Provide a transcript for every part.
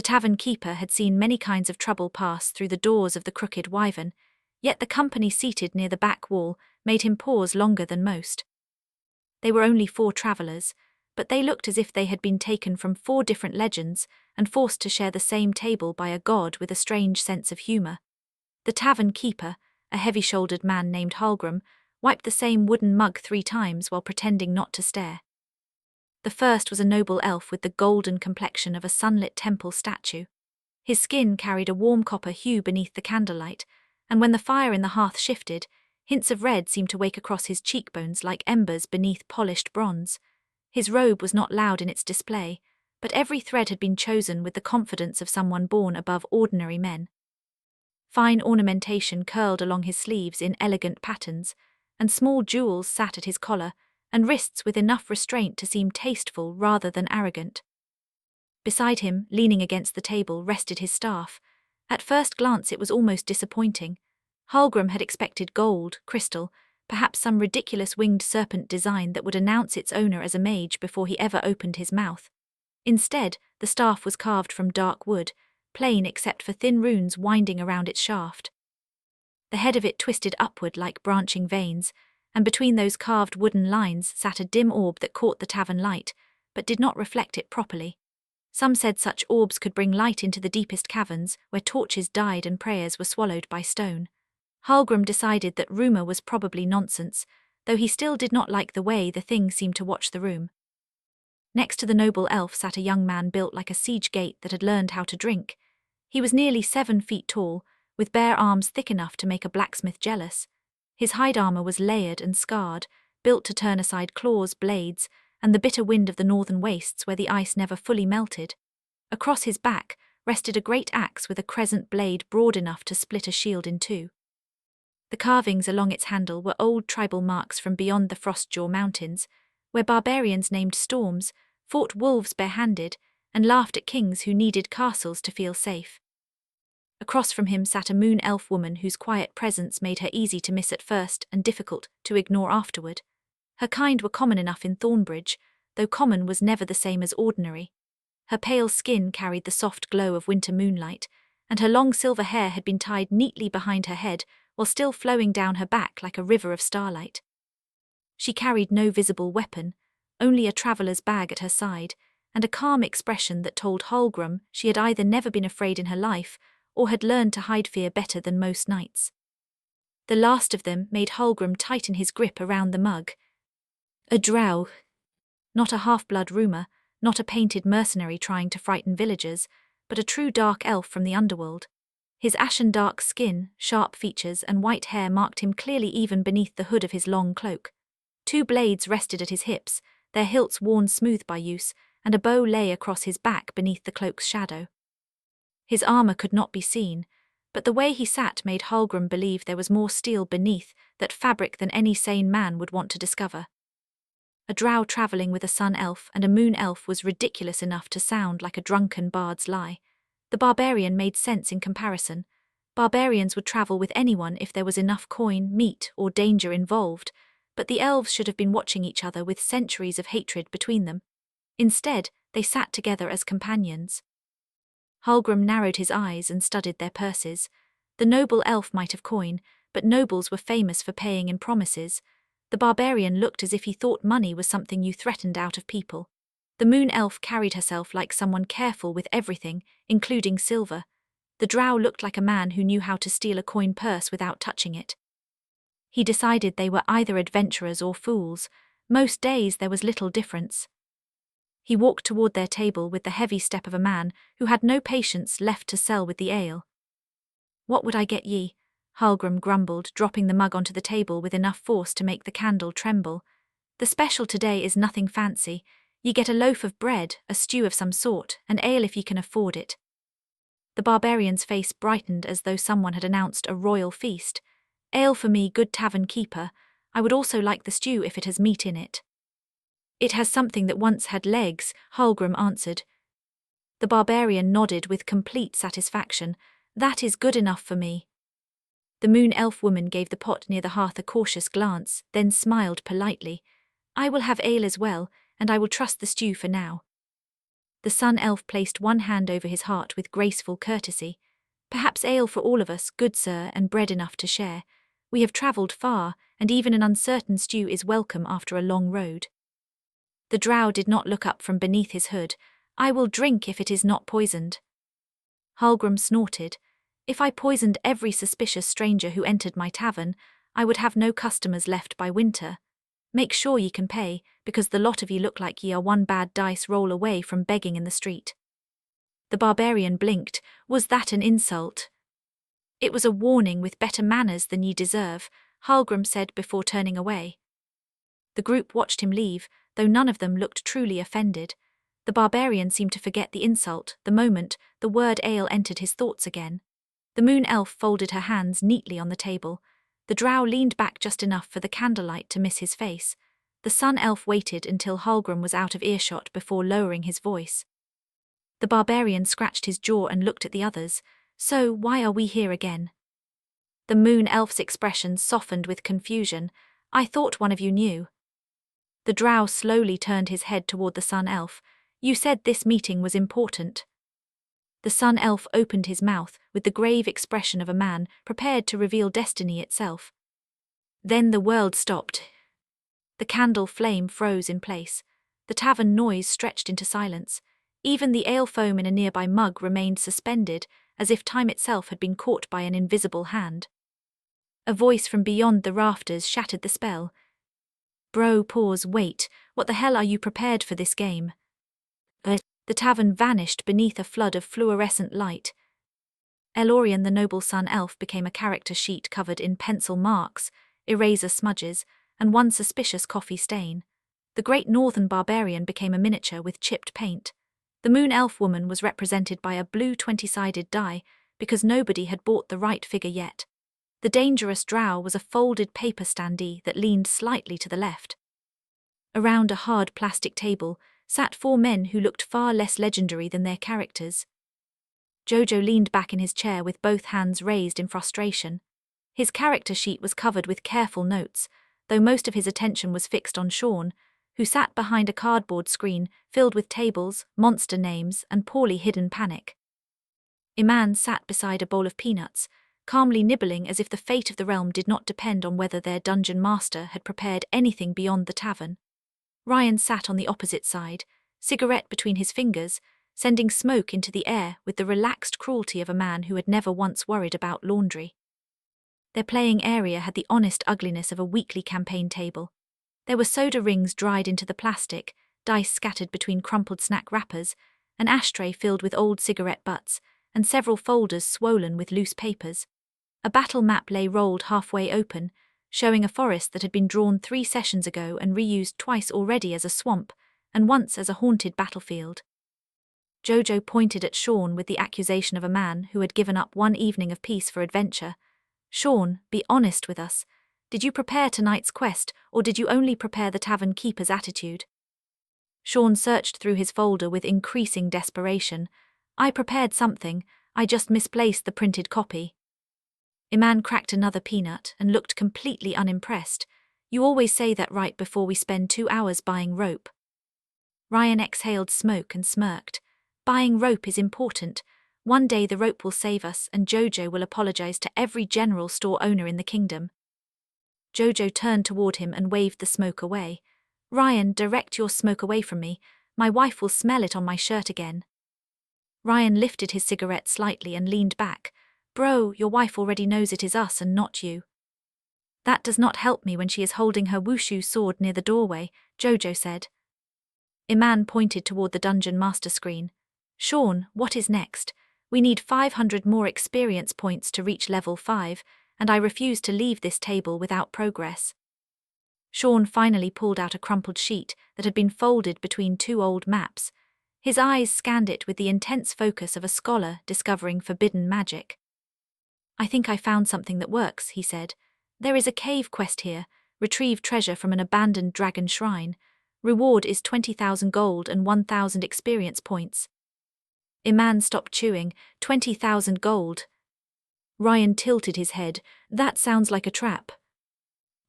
The tavern keeper had seen many kinds of trouble pass through the doors of the Crooked Wyvern, yet the company seated near the back wall made him pause longer than most. They were only 4 travellers, but they looked as if they had been taken from 4 different legends and forced to share the same table by a god with a strange sense of humour. The tavern keeper, a heavy-shouldered man named Hallgrim, wiped the same wooden mug 3 times while pretending not to stare. The first was a noble elf with the golden complexion of a sunlit temple statue. His skin carried a warm copper hue beneath the candlelight, and when the fire in the hearth shifted, hints of red seemed to wake across his cheekbones like embers beneath polished bronze. His robe was not loud in its display, but every thread had been chosen with the confidence of someone born above ordinary men. Fine ornamentation curled along his sleeves in elegant patterns, and small jewels sat at his collar and wrists with enough restraint to seem tasteful rather than arrogant. Beside him, leaning against the table, rested his staff. At first glance it was almost disappointing. Hallgrim had expected gold, crystal, perhaps some ridiculous winged serpent design that would announce its owner as a mage before he ever opened his mouth. Instead, the staff was carved from dark wood, plain except for thin runes winding around its shaft. The head of it twisted upward like branching veins, and between those carved wooden lines sat a dim orb that caught the tavern light, but did not reflect it properly. Some said such orbs could bring light into the deepest caverns, where torches died and prayers were swallowed by stone. Hallgrim decided that rumour was probably nonsense, though he still did not like the way the thing seemed to watch the room. Next to the noble elf sat a young man built like a siege gate that had learned how to drink. He was nearly 7 feet tall, with bare arms thick enough to make a blacksmith jealous. His hide armour was layered and scarred, built to turn aside claws, blades, and the bitter wind of the northern wastes where the ice never fully melted. Across his back rested a great axe with a crescent blade broad enough to split a shield in 2. The carvings along its handle were old tribal marks from beyond the Frostjaw Mountains, where barbarians named Storms fought wolves barehanded and laughed at kings who needed castles to feel safe. Across from him sat a moon elf woman whose quiet presence made her easy to miss at first and difficult to ignore afterward. Her kind were common enough in Thornbridge, though common was never the same as ordinary. Her pale skin carried the soft glow of winter moonlight, and her long silver hair had been tied neatly behind her head while still flowing down her back like a river of starlight. She carried no visible weapon, only a traveller's bag at her side, and a calm expression that told Hallgrim she had either never been afraid in her life or had learned to hide fear better than most knights. The last of them made Hallgrim tighten his grip around the mug. A drow. Not a half-blood rumour, not a painted mercenary trying to frighten villagers, but a true dark elf from the underworld. His ashen-dark skin, sharp features, and white hair marked him clearly even beneath the hood of his long cloak. 2 blades rested at his hips, their hilts worn smooth by use, and a bow lay across his back beneath the cloak's shadow. His armour could not be seen, but the way he sat made Hallgrim believe there was more steel beneath that fabric than any sane man would want to discover. A drow travelling with a sun elf and a moon elf was ridiculous enough to sound like a drunken bard's lie. The barbarian made sense in comparison. Barbarians would travel with anyone if there was enough coin, meat, or danger involved, but the elves should have been watching each other with centuries of hatred between them. Instead, they sat together as companions. Hallgrim narrowed his eyes and studied their purses. The noble elf might have coin, but nobles were famous for paying in promises. The barbarian looked as if he thought money was something you threatened out of people. The moon elf carried herself like someone careful with everything, including silver. The drow looked like a man who knew how to steal a coin purse without touching it. He decided they were either adventurers or fools. Most days there was little difference. He walked toward their table with the heavy step of a man who had no patience left to sell with the ale. "What would I get ye?" Hallgrim grumbled, dropping the mug onto the table with enough force to make the candle tremble. "The special today is nothing fancy. Ye get a loaf of bread, a stew of some sort, and ale if ye can afford it." The barbarian's face brightened as though someone had announced a royal feast. "Ale for me, good tavern keeper. I would also like the stew if it has meat in it." "It has something that once had legs," Hallgrim answered. The barbarian nodded with complete satisfaction. "That is good enough for me." The moon elf woman gave the pot near the hearth a cautious glance, then smiled politely. "I will have ale as well, and I will trust the stew for now." The Sun Elf placed one hand over his heart with graceful courtesy. "Perhaps ale for all of us, good sir, and bread enough to share. We have travelled far, and even an uncertain stew is welcome after a long road." The drow did not look up from beneath his hood. "I will drink if it is not poisoned." Halgrim snorted. "If I poisoned every suspicious stranger who entered my tavern, I would have no customers left by winter. Make sure ye can pay, because the lot of ye look like ye are one bad dice roll away from begging in the street." The barbarian blinked. "Was that an insult?" "It was a warning with better manners than ye deserve," Halgrim said before turning away. The group watched him leave, though none of them looked truly offended. The barbarian seemed to forget the insult the moment the word ale entered his thoughts again. The moon elf folded her hands neatly on the table. The drow leaned back just enough for the candlelight to miss his face. The sun elf waited until Halgrim was out of earshot before lowering his voice. The barbarian scratched his jaw and looked at the others. "So, why are we here again?" The moon elf's expression softened with confusion. "I thought one of you knew." The drow slowly turned his head toward the sun elf. "You said this meeting was important." The sun elf opened his mouth with the grave expression of a man prepared to reveal destiny itself. Then the world stopped. The candle flame froze in place. The tavern noise stretched into silence. Even the ale foam in a nearby mug remained suspended, as if time itself had been caught by an invisible hand. A voice from beyond the rafters shattered the spell. "Bro, pause, wait. What the hell are you prepared for this game?" The tavern vanished beneath a flood of fluorescent light. Elorian the noble sun elf became a character sheet covered in pencil marks, eraser smudges, and one suspicious coffee stain. The great northern barbarian became a miniature with chipped paint. The moon elf woman was represented by a blue 20-sided die because nobody had bought the right figure yet. The dangerous drow was a folded paper standee that leaned slightly to the left. Around a hard plastic table sat 4 men who looked far less legendary than their characters. Jojo leaned back in his chair with both hands raised in frustration. His character sheet was covered with careful notes, though most of his attention was fixed on Sean, who sat behind a cardboard screen filled with tables, monster names, and poorly hidden panic. Iman sat beside a bowl of peanuts, calmly nibbling as if the fate of the realm did not depend on whether their dungeon master had prepared anything beyond the tavern. Ryan sat on the opposite side, cigarette between his fingers, sending smoke into the air with the relaxed cruelty of a man who had never once worried about laundry. Their playing area had the honest ugliness of a weekly campaign table. There were soda rings dried into the plastic, dice scattered between crumpled snack wrappers, an ashtray filled with old cigarette butts, and several folders swollen with loose papers. A battle map lay rolled halfway open, showing a forest that had been drawn 3 sessions ago and reused twice already as a swamp, and once as a haunted battlefield. Jojo pointed at Sean with the accusation of a man who had given up one evening of peace for adventure. "Sean, be honest with us. Did you prepare tonight's quest, or did you only prepare the tavern keeper's attitude?" Sean searched through his folder with increasing desperation. "I prepared something, I just misplaced the printed copy." Iman cracked another peanut and looked completely unimpressed. "You always say that right before we spend 2 hours buying rope." Ryan exhaled smoke and smirked. "Buying rope is important. One day the rope will save us and Jojo will apologize to every general store owner in the kingdom." Jojo turned toward him and waved the smoke away. "Ryan, direct your smoke away from me. My wife will smell it on my shirt again." Ryan lifted his cigarette slightly and leaned back. "Bro, your wife already knows it is us and not you." "That does not help me when she is holding her wushu sword near the doorway," Jojo said. Iman pointed toward the dungeon master screen. "Sean, what is next? We need 500 more experience points to reach level 5, and I refuse to leave this table without progress." Sean finally pulled out a crumpled sheet that had been folded between 2 old maps. His eyes scanned it with the intense focus of a scholar discovering forbidden magic. "I think I found something that works," he said. "There is a cave quest here. Retrieve treasure from an abandoned dragon shrine. Reward is 20,000 gold and 1,000 experience points." Iman stopped chewing. 20,000 gold. Ryan tilted his head. "That sounds like a trap."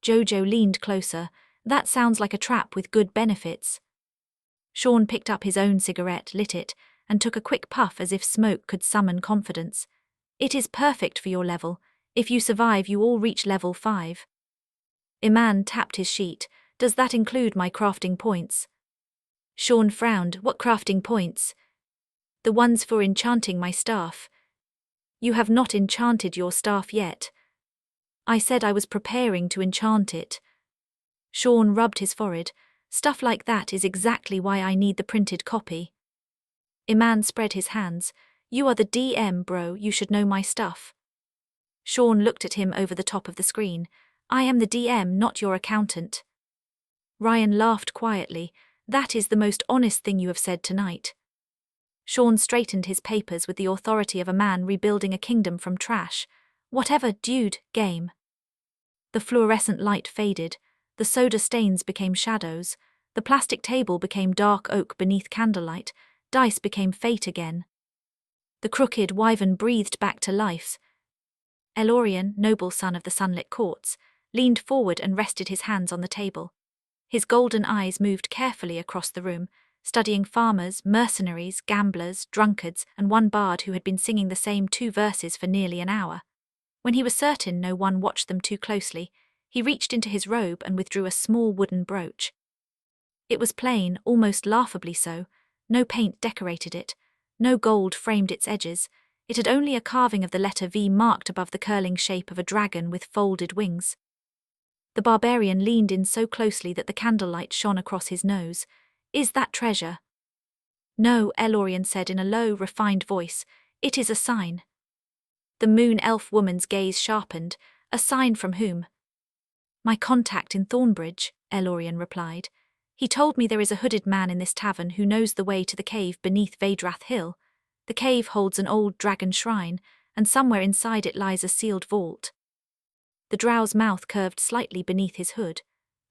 Jojo leaned closer. "That sounds like a trap with good benefits." Sean picked up his own cigarette, lit it, and took a quick puff as if smoke could summon confidence. It is perfect for your level. If you survive, you all reach level 5. Iman tapped his sheet. Does that include my crafting points? Sean frowned. What crafting points? The ones for enchanting my staff. You have not enchanted your staff yet. I said I was preparing to enchant it. Sean rubbed his forehead. Stuff like that is exactly why I need the printed copy. Iman spread his hands. You are the DM, bro, you should know my stuff. Sean looked at him over the top of the screen. I am the DM, not your accountant. Ryan laughed quietly. That is the most honest thing you have said tonight. Sean straightened his papers with the authority of a man rebuilding a kingdom from trash. Whatever, dude, game. The fluorescent light faded. The soda stains became shadows. The plastic table became dark oak beneath candlelight. Dice became fate again. The crooked wyvern breathed back to life. Elorian, noble son of the sunlit courts, leaned forward and rested his hands on the table. His golden eyes moved carefully across the room, studying farmers, mercenaries, gamblers, drunkards, and one bard who had been singing the same 2 verses for nearly an hour. When he was certain no one watched them too closely, he reached into his robe and withdrew a small wooden brooch. It was plain, almost laughably so. No paint decorated it. No gold framed its edges. It had only a carving of the letter V marked above the curling shape of a dragon with folded wings. The barbarian leaned in so closely that the candlelight shone across his nose. Is that treasure? No, Elorian said in a low, refined voice. It is a sign. The moon elf woman's gaze sharpened. A sign from whom? My contact in Thornbridge, Elorian replied. He told me there is a hooded man in this tavern who knows the way to the cave beneath Vadrath Hill. The cave holds an old dragon shrine, and somewhere inside it lies a sealed vault. The drow's mouth curved slightly beneath his hood.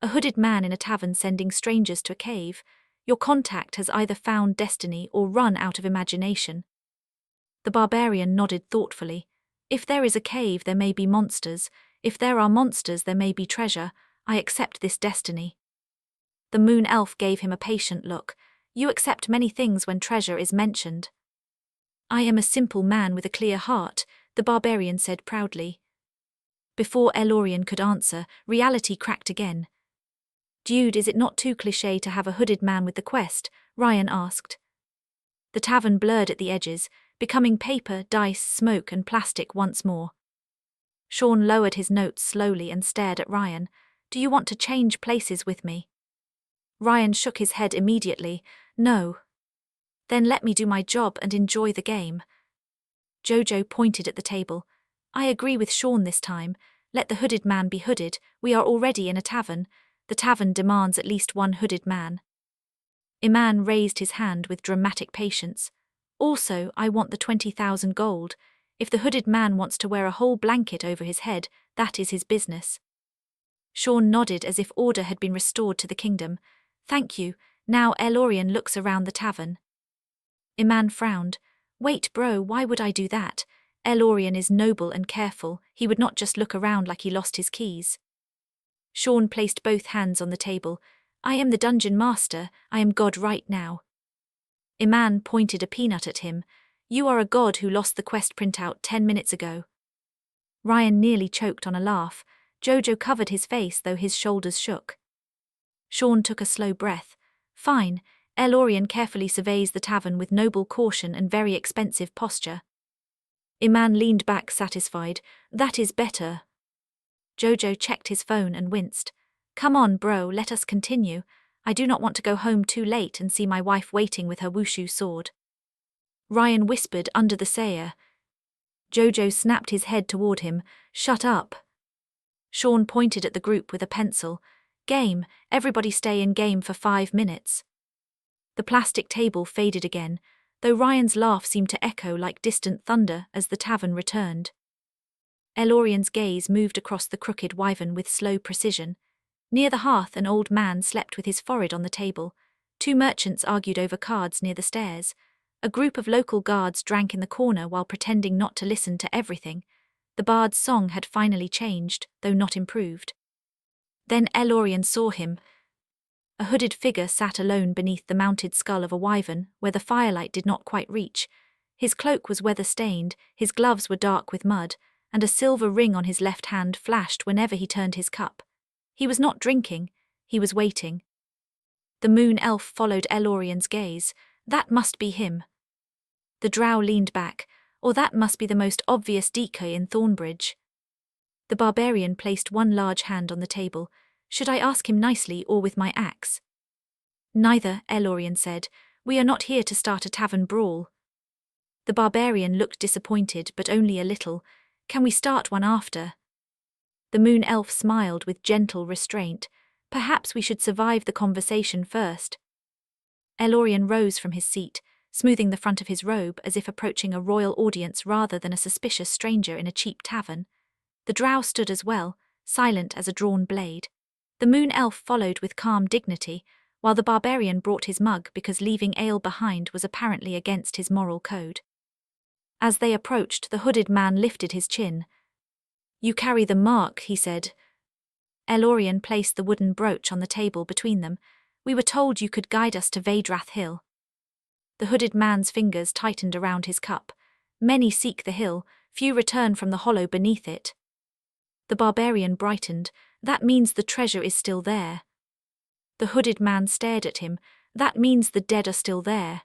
A hooded man in a tavern sending strangers to a cave. Your contact has either found destiny or run out of imagination. The barbarian nodded thoughtfully. If there is a cave, there may be monsters. If there are monsters, there may be treasure. I accept this destiny. The moon elf gave him a patient look. You accept many things when treasure is mentioned. I am a simple man with a clear heart, the barbarian said proudly. Before Elorian could answer, reality cracked again. Dude, is it not too cliché to have a hooded man with the quest? Ryan asked. The tavern blurred at the edges, becoming paper, dice, smoke, and plastic once more. Sean lowered his notes slowly and stared at Ryan. Do you want to change places with me? Ryan shook his head immediately. No. Then let me do my job and enjoy the game. Jojo pointed at the table. I agree with Sean this time. Let the hooded man be hooded. We are already in a tavern. The tavern demands at least one hooded man. Iman raised his hand with dramatic patience. Also, I want the 20,000 gold. If the hooded man wants to wear a whole blanket over his head, that is his business. Sean nodded as if order had been restored to the kingdom. Thank you. Now Elorian looks around the tavern. Iman frowned. Wait, bro, why would I do that? Elorian is noble and careful. He would not just look around like he lost his keys. Sean placed both hands on the table. I am the dungeon master. I am God right now. Iman pointed a peanut at him. You are a god who lost the quest printout 10 minutes ago. Ryan nearly choked on a laugh. Jojo covered his face though his shoulders shook. Sean took a slow breath. Fine. Elorian carefully surveys the tavern with noble caution and very expensive posture. Iman leaned back satisfied. That is better. Jojo checked his phone and winced. Come on, bro, let us continue. I do not want to go home too late and see my wife waiting with her wushu sword. Ryan whispered under the saya. Jojo snapped his head toward him. Shut up. Sean pointed at the group with a pencil. Game, everybody stay in game for 5 minutes. The plastic table faded again, though Ryan's laugh seemed to echo like distant thunder as the tavern returned. Elorian's gaze moved across the crooked wyvern with slow precision. Near the hearth an old man slept with his forehead on the table. 2 merchants argued over cards near the stairs. A group of local guards drank in the corner while pretending not to listen to everything. The bard's song had finally changed, though not improved. Then Elorian saw him. A hooded figure sat alone beneath the mounted skull of a wyvern, where the firelight did not quite reach. His cloak was weather-stained, his gloves were dark with mud, and a silver ring on his left hand flashed whenever he turned his cup. He was not drinking, he was waiting. The moon elf followed Elorian's gaze. That must be him. The drow leaned back, or that must be the most obvious decoy in Thornbridge. The barbarian placed one large hand on the table. Should I ask him nicely or with my axe? Neither, Elorian said. We are not here to start a tavern brawl. The barbarian looked disappointed, but only a little. Can we start one after? The moon elf smiled with gentle restraint. Perhaps we should survive the conversation first. Elorian rose from his seat, smoothing the front of his robe as if approaching a royal audience rather than a suspicious stranger in a cheap tavern. The drow stood as well, silent as a drawn blade. The moon elf followed with calm dignity, while the barbarian brought his mug because leaving ale behind was apparently against his moral code. As they approached, the hooded man lifted his chin. You carry the mark, he said. Elorian placed the wooden brooch on the table between them. We were told you could guide us to Vhorvocian Hill. The hooded man's fingers tightened around his cup. Many seek the hill, few return from the hollow beneath it. The barbarian brightened. That means the treasure is still there. The hooded man stared at him. That means the dead are still there.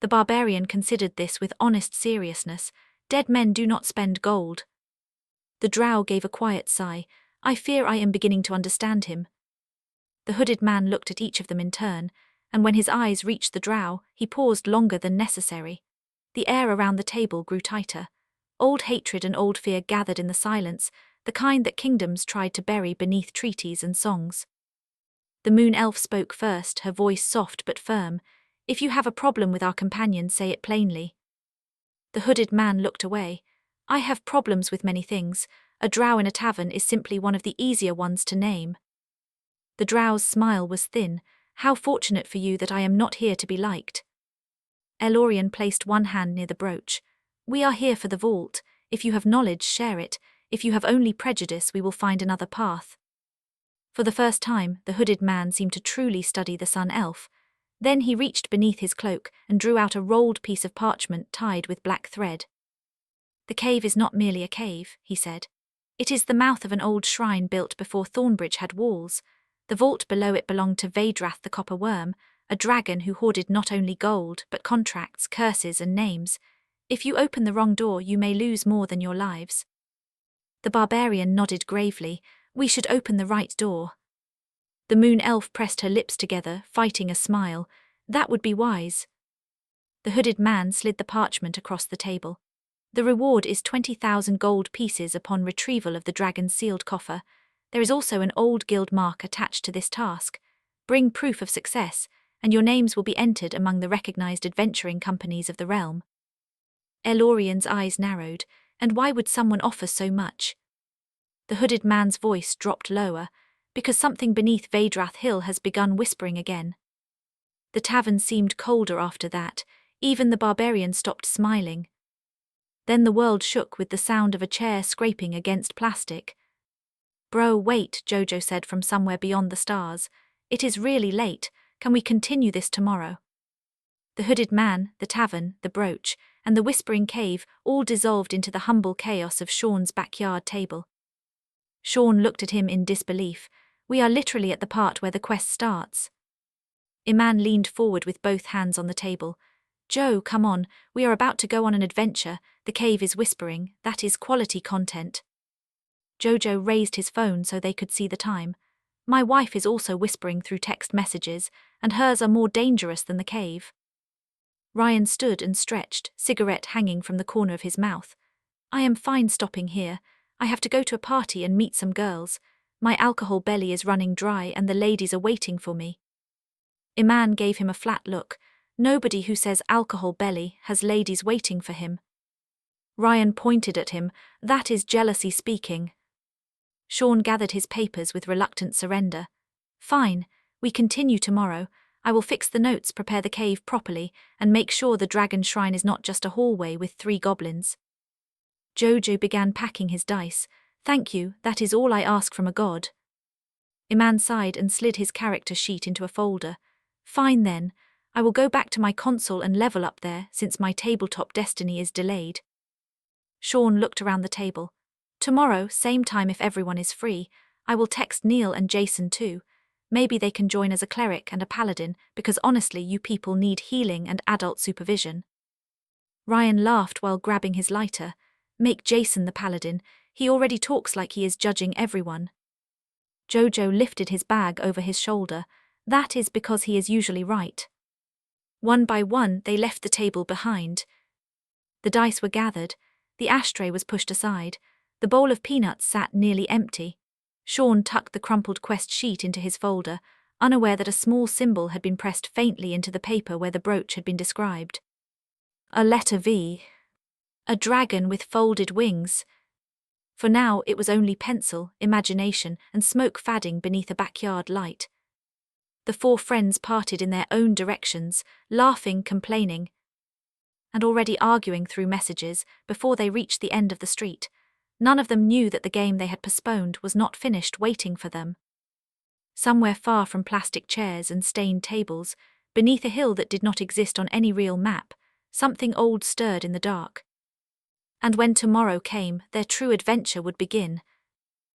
The barbarian considered this with honest seriousness. Dead men do not spend gold. The drow gave a quiet sigh. I fear I am beginning to understand him. The hooded man looked at each of them in turn, and when his eyes reached the drow, he paused longer than necessary. The air around the table grew tighter. Old hatred and old fear gathered in the silence, the kind that kingdoms tried to bury beneath treaties and songs. The moon elf spoke first, her voice soft but firm. If you have a problem with our companion, say it plainly. The hooded man looked away. I have problems with many things. A drow in a tavern is simply one of the easier ones to name. The drow's smile was thin. How fortunate for you that I am not here to be liked. Elorian placed one hand near the brooch. We are here for the vault. If you have knowledge, share it. If you have only prejudice, we will find another path. For the first time, the hooded man seemed to truly study the sun elf. Then he reached beneath his cloak and drew out a rolled piece of parchment tied with black thread. The cave is not merely a cave, he said. It is the mouth of an old shrine built before Thornbridge had walls. The vault below it belonged to Vhorvocian the copper worm, a dragon who hoarded not only gold but contracts, curses and names. If you open the wrong door, you may lose more than your lives. The barbarian nodded gravely. We should open the right door. The moon elf pressed her lips together, fighting a smile. That would be wise. The hooded man slid the parchment across the table. The reward is 20,000 gold pieces upon retrieval of the dragon's sealed coffer. There is also an old guild mark attached to this task. Bring proof of success, and your names will be entered among the recognized adventuring companies of the realm. Elorian's eyes narrowed. And why would someone offer so much? The hooded man's voice dropped lower. Because something beneath Vhorvocian Hill has begun whispering again. The tavern seemed colder after that. Even the barbarian stopped smiling. Then the world shook with the sound of a chair scraping against plastic. Bro, wait, Jojo said from somewhere beyond the stars. It is really late. Can we continue this tomorrow? The hooded man, the tavern, the brooch, and the whispering cave all dissolved into the humble chaos of Sean's backyard table. Sean looked at him in disbelief. We are literally at the part where the quest starts. Iman leaned forward with both hands on the table. Joe, come on, we are about to go on an adventure. The cave is whispering. That is quality content. Jojo raised his phone so they could see the time. My wife is also whispering through text messages, and hers are more dangerous than the cave. Ryan stood and stretched, cigarette hanging from the corner of his mouth. I am fine stopping here. I have to go to a party and meet some girls. My alcohol belly is running dry and the ladies are waiting for me. Iman gave him a flat look. Nobody who says alcohol belly has ladies waiting for him. Ryan pointed at him. That is jealousy speaking. Sean gathered his papers with reluctant surrender. Fine, we continue tomorrow. I will fix the notes, prepare the cave properly, and make sure the dragon shrine is not just a hallway with 3 goblins. Jojo began packing his dice. Thank you, that is all I ask from a god. Iman sighed and slid his character sheet into a folder. Fine then, I will go back to my console and level up there since my tabletop destiny is delayed. Sean looked around the table. Tomorrow, same time if everyone is free, I will text Neil and Jason too. Maybe they can join as a cleric and a paladin because honestly you people need healing and adult supervision. Ryan laughed while grabbing his lighter. Make Jason the paladin, he already talks like he is judging everyone. Jojo lifted his bag over his shoulder. That is because he is usually right. One by one they left the table behind. The dice were gathered, the ashtray was pushed aside, the bowl of peanuts sat nearly empty. Sean tucked the crumpled quest sheet into his folder, unaware that a small symbol had been pressed faintly into the paper where the brooch had been described. A letter V. A dragon with folded wings. For now it was only pencil, imagination, and smoke fading beneath a backyard light. The four friends parted in their own directions, laughing, complaining, and already arguing through messages before they reached the end of the street. None of them knew that the game they had postponed was not finished waiting for them. Somewhere far from plastic chairs and stained tables, beneath a hill that did not exist on any real map, something old stirred in the dark. And when tomorrow came, their true adventure would begin.